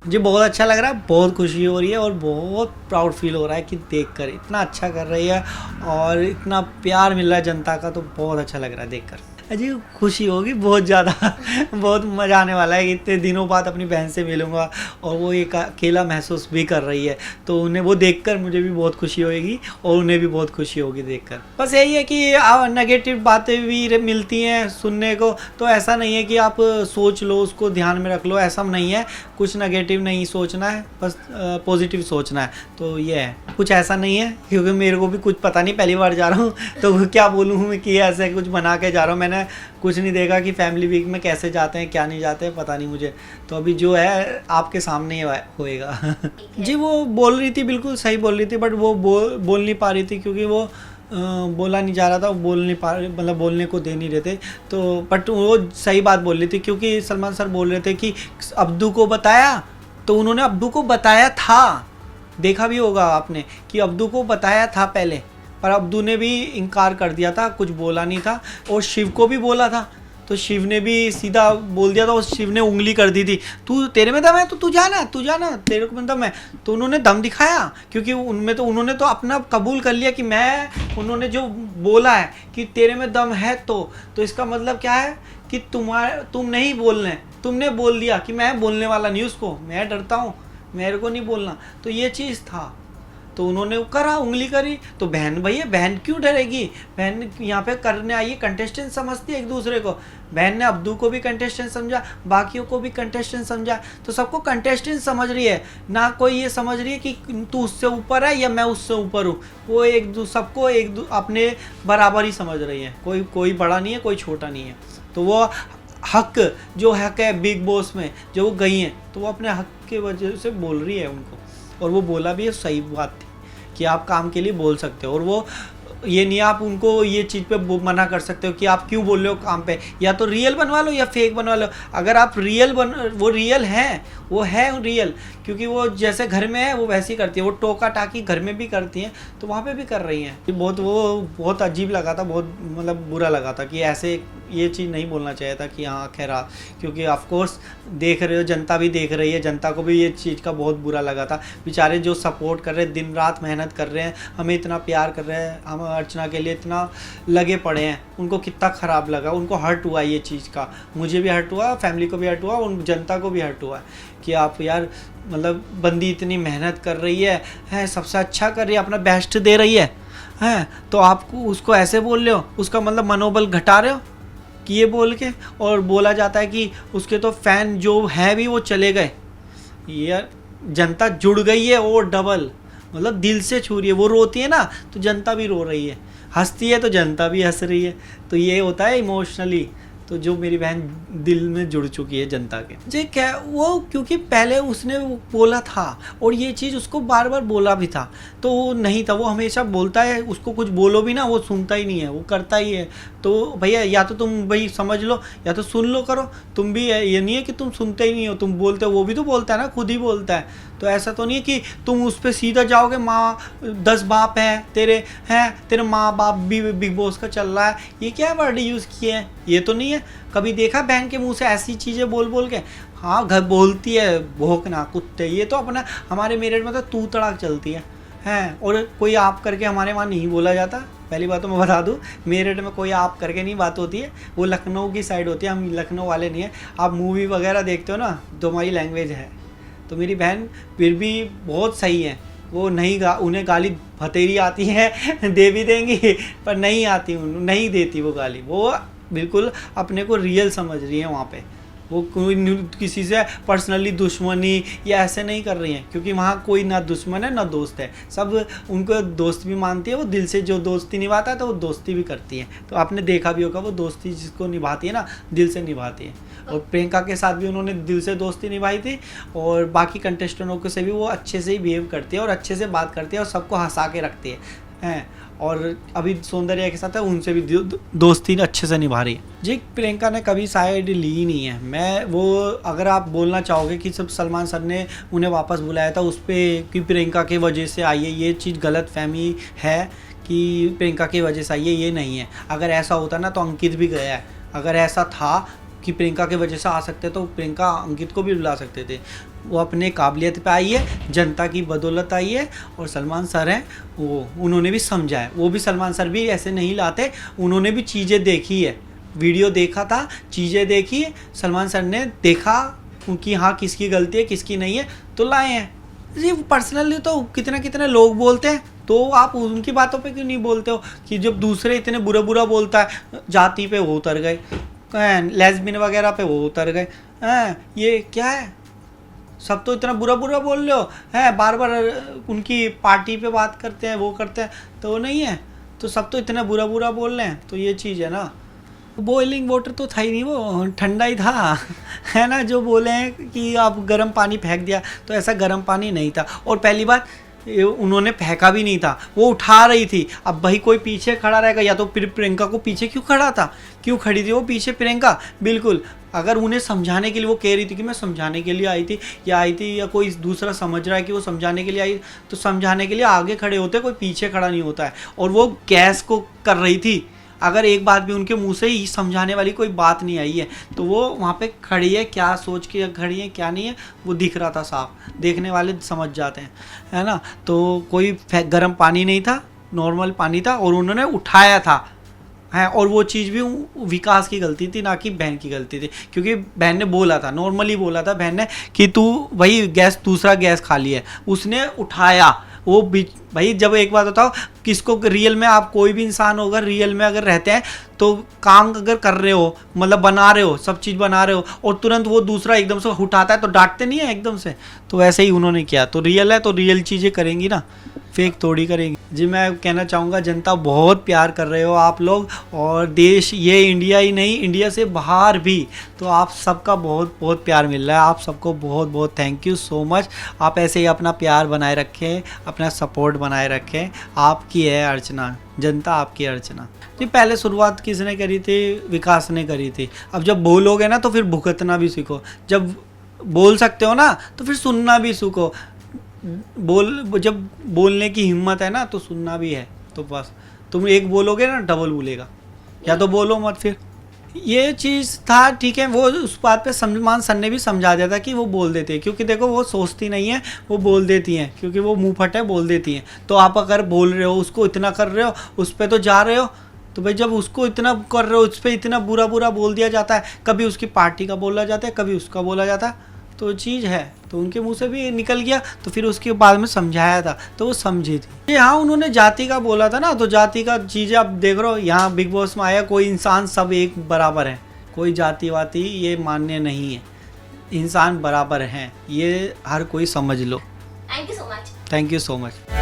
मुझे बहुत अच्छा लग रहा है, बहुत खुशी हो रही है और बहुत प्राउड फील हो रहा है कि देखकर इतना अच्छा कर रही है और इतना प्यार मिल रहा है जनता का, तो बहुत अच्छा लग रहा है देखकर। अजी खुशी होगी बहुत ज़्यादा बहुत मज़ा आने वाला है कि इतने दिनों बाद अपनी बहन से मिलूँगा और वो एक अकेला महसूस भी कर रही है, तो उन्हें वो देखकर मुझे भी बहुत खुशी होगी और उन्हें भी बहुत खुशी होगी देखकर। बस यही है कि नेगेटिव बातें भी मिलती हैं सुनने को, तो ऐसा नहीं है कि आप सोच लो उसको ध्यान में रख लो, ऐसा नहीं है। कुछ नेगेटिव नहीं सोचना है, बस पॉजिटिव सोचना है। तो ये है, कुछ ऐसा नहीं है, क्योंकि मेरे को भी कुछ पता नहीं, पहली बार जा रहा हूँ तो क्या बोलूँ मैं कि ऐसे कुछ बना के जा रहा हूँ। मैंने कुछ नहीं देखा कि फैमिली वीक में कैसे जाते हैं क्या नहीं जाते हैं, पता नहीं मुझे। तो अभी जो है आपके सामने ही होएगा जी वो बोल रही थी, बिल्कुल सही बोल रही थी, बट वो बोल नहीं पा रही थी क्योंकि वो बोला नहीं जा रहा था, वो बोल नहीं पा रहे, मतलब बोलने को दे नहीं रहे थे। तो बट वो सही बात बोल रही थी क्योंकि सलमान सर बोल रहे थे कि अब्दू को बताया, तो उन्होंने अब्दू को बताया था, देखा भी होगा आपने कि अब्दू को बताया था पहले, पर अब्दू ने भी इनकार कर दिया था, कुछ बोला नहीं था। और शिव को भी बोला था, तो शिव ने भी सीधा बोल दिया था, और शिव ने उंगली कर दी थी, तू तेरे में दम है तो तू जाना तेरे को में दम है। तो उन्होंने दम दिखाया क्योंकि उनमें तो उन्होंने तो अपना कबूल कर लिया कि मैं, उन्होंने जो बोला है कि तेरे में दम है, तो इसका मतलब क्या है कि तुम नहीं बोलने, तुमने बोल दिया कि मैं बोलने वाला नहीं, उसको मैं डरता हूँ, मेरे को नहीं बोलना। तो ये चीज़ था, तो उन्होंने करा, उंगली करी। तो बहन भैया, बहन क्यों डरेगी, बहन यहाँ पे करने आई है, कंटेस्टेंट समझती है एक दूसरे को। बहन ने अब्दू को भी कंटेस्टेंट समझा, बाकियों को भी कंटेस्टेंट समझा, तो सबको कंटेस्टेंट समझ रही है ना, कोई ये समझ रही है कि तू उससे ऊपर है या मैं उससे ऊपर हूँ। वो सबको अपने बराबर ही समझ रही है, कोई बड़ा नहीं है, कोई छोटा नहीं है। तो वो हक है बिग बॉस में जो वो गई हैं, तो वो अपने हक के वजह से बोल रही है उनको, और वो बोला भी है, सही बात थी कि आप काम के लिए बोल सकते हो। और वो ये नहीं आप उनको ये चीज़ पे मना कर सकते हो कि आप क्यों बोल रहे हो काम पे, या तो रियल बनवा लो या फेक बनवा लो। अगर आप वो रियल हैं, वो है रियल, क्योंकि वो जैसे घर में है वो वैसे ही करती है, वो टोका टाकी घर में भी करती हैं, तो वहाँ पे भी कर रही हैं। बहुत अजीब लगा था, बहुत मतलब बुरा लगा था कि ऐसे ये चीज़ नहीं बोलना चाहिए था कि हाँ खैरा, क्योंकि ऑफकोर्स देख रहे हो, जनता भी देख रही है, जनता को भी ये चीज़ का बहुत बुरा लगा था। बेचारे जो सपोर्ट कर रहे हैं, दिन रात मेहनत कर रहे हैं, हमें इतना प्यार कर रहे हैं, हम अर्चना के लिए इतना लगे पड़े हैं, उनको कितना ख़राब लगा, उनको हर्ट हुआ ये चीज़ का। मुझे भी हर्ट हुआ, फैमिली को भी हर्ट हुआ, उन जनता को भी हर्ट हुआ कि आप यार, मतलब बंदी इतनी मेहनत कर रही है, सबसे अच्छा कर रही है, अपना बेस्ट दे रही है, तो आपको उसको ऐसे बोल रहे हो, उसका मतलब मनोबल घटा रहे हो कि ये बोल के। और बोला जाता है कि उसके तो फैन जो है भी वो चले गए, ये जनता जुड़ गई है और डबल, मतलब दिल से छू रही है। वो रोती है ना तो जनता भी रो रही है, हंसती है तो जनता भी हंस रही है, तो ये होता है इमोशनली। तो जो मेरी बहन दिल में जुड़ चुकी है जनता के जी, क्या वो, क्योंकि पहले उसने वो बोला था और ये चीज़ उसको बार बार बोला भी था, तो वो नहीं था, वो हमेशा बोलता है, उसको कुछ बोलो भी ना वो सुनता ही नहीं है, वो करता ही है। तो भैया या तो तुम भाई समझ लो या तो सुन लो करो, तुम भी ये नहीं है कि तुम सुनते ही नहीं हो, तुम बोलते हो, वो भी तो बोलता है ना, खुद ही बोलता है। तो ऐसा तो नहीं है कि तुम उस पर सीधा जाओगे, माँ 10 बाप हैं तेरे माँ बाप भी बिग बॉस का चल रहा है, ये क्या वर्ड यूज़ किए हैं, ये तो नहीं है। कभी देखा बहन के मुंह से ऐसी चीज़ें बोल के? हाँ घर बोलती है भौंकना कुत्ते, ये तो अपना हमारे मेरठ में तो तू तड़ाक चलती है, और कोई आप करके हमारे वहाँ नहीं बोला जाता। पहली बात तो मैं बता दूं, मेरठ में कोई आप करके नहीं बात होती है, वो लखनऊ की साइड होती है, हम लखनऊ वाले नहीं है। आप मूवी वगैरह देखते हो ना तो हमारी लैंग्वेज है। तो मेरी बहन फिर भी बहुत सही है, वो नहीं उन्हें गाली भतेरी आती है दे भी देंगी, पर नहीं आती, नहीं देती वो गाली, वो बिल्कुल अपने को रियल समझ रही है वहाँ पे। वो कोई किसी से पर्सनली दुश्मनी या ऐसे नहीं कर रही हैं, क्योंकि वहाँ कोई ना दुश्मन है ना दोस्त है, सब उनको दोस्त भी मानती है। वो दिल से जो दोस्ती निभाता है तो वो दोस्ती भी करती है। तो आपने देखा भी होगा वो दोस्ती जिसको निभाती है ना, दिल से निभाती है। और प्रियंका के साथ भी उन्होंने दिल से दोस्ती निभाई थी, और बाकी कंटेस्टेंटों से भी वो अच्छे से ही बिहेव करती है और अच्छे से बात करती है और सबको हंसा के रखती है। और अभी सौंदर्या के साथ है, उनसे भी दोस्ती अच्छे से निभा रही है जी। प्रियंका ने कभी साइड ली नहीं है। मैं वो, अगर आप बोलना चाहोगे कि सब सलमान सर ने उन्हें वापस बुलाया था उस पर कि प्रियंका की वजह से आई है, ये चीज़ गलत फहमी है कि प्रियंका की वजह से आई है, ये नहीं है। अगर ऐसा होता ना तो अंकित भी गया है। अगर ऐसा था कि प्रियंका की वजह से आ सकते तो प्रियंका अंकित को भी बुला सकते थे। वो अपने काबिलियत पे आई है, जनता की बदौलत आई है। और सलमान सर हैं वो, उन्होंने भी समझा है। वो भी सलमान सर भी ऐसे नहीं लाते, उन्होंने भी चीज़ें देखी है, वीडियो देखा था, चीज़ें देखी, सलमान सर ने देखा कि हाँ किसकी गलती है किसकी नहीं है, तो लाए हैं जी। पर्सनली तो कितना कितना लोग बोलते हैं, तो आप उनकी बातों पे क्यों नहीं बोलते हो कि जब दूसरे इतने बुरा बुरा बोलता है, जाति पे वो उतर गए, लेस्बियन वगैरह पे वो उतर गए, ये क्या है, सब तो इतना बुरा बुरा बोल रहे हो हैं, बार बार उनकी पार्टी पे बात करते हैं, वो करते हैं, तो वो नहीं है, तो सब तो इतना बुरा बुरा बोल रहे हैं, तो ये चीज़ है ना। बॉइलिंग वाटर तो था ही नहीं, वो ठंडा ही था है ना। जो बोले हैं कि आप गर्म पानी फेंक दिया, तो ऐसा गर्म पानी नहीं था। और पहली बात उन्होंने फेंका भी नहीं था, वो उठा रही थी। अब भाई कोई पीछे खड़ा रहेगा, या तो प्रियंका को पीछे क्यों खड़ा था, क्यों खड़ी थी वो पीछे प्रियंका, बिल्कुल। अगर उन्हें समझाने के लिए वो कह रही थी कि मैं समझाने के लिए आई थी, या कोई दूसरा समझ रहा है कि वो समझाने के लिए आई, तो समझाने के लिए आगे खड़े होते, कोई पीछे खड़ा नहीं होता है। और वो गैस को कर रही थी, अगर एक बात भी उनके मुंह से ही समझाने वाली कोई बात नहीं आई है, तो वो वहाँ पे खड़ी है, क्या सोच के खड़ी है क्या नहीं है, वो दिख रहा था साफ, देखने वाले समझ जाते हैं, है ना। तो कोई गर्म पानी नहीं था, नॉर्मल पानी था, और उन्होंने उठाया था है। और वो चीज़ भी विकास की गलती थी, ना कि बहन की गलती थी, क्योंकि बहन ने बोला था, नॉर्मली बोला था बहन ने कि तू वही गैस, दूसरा गैस खाली है, उसने उठाया वो भाई। जब एक बात बताओ, किसको रियल में, आप कोई भी इंसान होगा रियल में अगर रहते हैं, तो काम अगर कर रहे हो, मतलब बना रहे हो, सब चीज़ बना रहे हो, और तुरंत वो दूसरा एकदम से उठाता है, तो डांटते नहीं है एकदम से, तो वैसे ही उन्होंने किया। तो रियल है तो रियल चीज़ें करेंगी ना, फेक थोड़ी करेंगी जी। मैं कहना चाहूँगा, जनता बहुत प्यार कर रहे हो आप लोग, और देश, ये इंडिया ही नहीं, इंडिया से बाहर भी, तो आप सबका बहुत बहुत प्यार मिल रहा है। आप सबको बहुत बहुत थैंक यू सो मच। आप ऐसे ही अपना प्यार बनाए रखें, अपना सपोर्ट बनाए रखें। आपकी है अर्चना, जनता आपकी अर्चना जी। पहले शुरुआत किसने करी थी, विकास ने करी थी। अब जब बोलोगे ना, तो फिर भुगतना भी सीखो। जब बोल सकते हो ना, तो फिर सुनना भी सीखो। जब बोलने की हिम्मत है ना, तो सुनना भी है। तो बस तुम एक बोलोगे ना, डबल बोलेगा, या तो बोलो मत। फिर ये चीज़ था, ठीक है। वो उस बात पे सलमान सर ने भी समझा दिया था कि वो बोल देते हैं, क्योंकि देखो वो सोचती नहीं है, वो बोल देती हैं, क्योंकि वो मुंह फट है, बोल देती हैं। तो आप अगर बोल रहे हो, उसको इतना कर रहे हो, उस पर तो जा रहे हो, तो भाई जब उसको इतना कर रहे हो, उस पर इतना बुरा बुरा बोल दिया जाता है, कभी उसकी पार्टी का बोला जाता है, कभी उसका बोला जाता है, तो चीज़ है। तो उनके मुंह से भी निकल गया, तो फिर उसके बाद में समझाया था, तो वो समझी थी। हाँ, उन्होंने जाति का बोला था ना, तो जाति का चीज़ें आप देख रहे हो, यहाँ बिग बॉस में आया, कोई इंसान सब एक बराबर है, कोई जाति वाति ये मान्य नहीं है, इंसान बराबर हैं, ये हर कोई समझ लो। Thank you so much. Thank you so much.